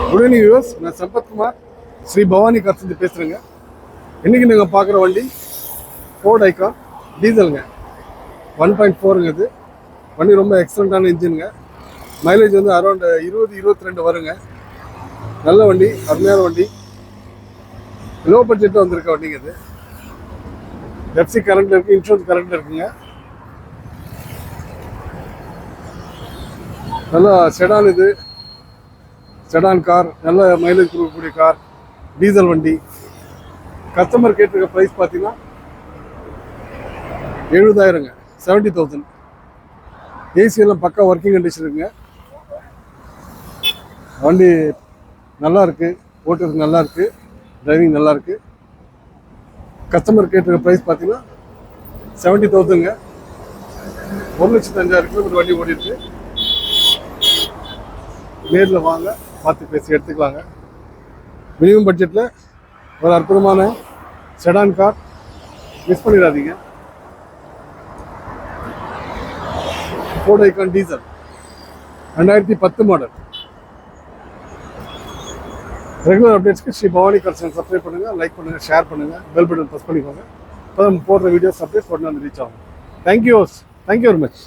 Good evening viewers, நான் Sampathkumar Sri Bhavani cars பேசுகிறேங்க. இன்றைக்கி நீங்கள் பார்க்குற வண்டி ஃபோர்ட் ஐகான் டீசலுங்க. 1.4ங்க. இது வண்டி ரொம்ப எக்ஸலண்ட்டான இன்ஜினுங்க. மைலேஜ் வந்து அரௌண்ட் 20-22 வருங்க. நல்ல வண்டி, அருமையான வண்டி, லோ பட்ஜெட்டில் வந்திருக்க வண்டிங்க. இது எஃப்சி கரண்ட்டில் இருக்குது, இன்சூரன்ஸ் கரண்ட்டில் இருக்குங்க. நல்லா செடான், இது செடான் கார், நல்ல மைலேஜ் கொடுக்கக்கூடிய கார், டீசல் வண்டி. கஸ்டமர் கேட்டிருக்க ப்ரைஸ் பார்த்தீங்கன்னா 70,000ங்க, 70,000. ஏசி எல்லாம் பக்கா ஒர்க்கிங் கண்டிஷன் இருக்குங்க. வண்டி நல்லா இருக்குது, ஓட்டுறதுக்கு நல்லா இருக்குது, டிரைவிங் நல்லா இருக்குது. கஸ்டமர் கேட்டிருக்க ப்ரைஸ் பார்த்தீங்கன்னா 70,000ங்க. 1,05,000 கிலோமீட்டர் வண்டி ஓடிருக்கு. நேரில் வாங்க, பார்த்து பேசி எடுத்துக்கலாங்க. மினிமம் பட்ஜெட்டில் ஒரு அற்புதமான செடான் கார், மிஸ் பண்ணிடாதீங்க. Ford Ikon diesel 2010 model. Regular அப்டேட்ஸ்க்கு ஸ்ரீ பவானி கார்ஸ் சப்ஸ்கிரைப் பண்ணுங்கள், லைக் பண்ணுங்கள், ஷேர் பண்ணுங்கள், பெல் பட்டன் ப்ரெஸ் பண்ணிக்கோங்க. இப்போ நம்ம போடுற வீடியோஸ் அப்டேட்ஸ் உடனே வந்து ரீச் ஆகும். Thank you very much.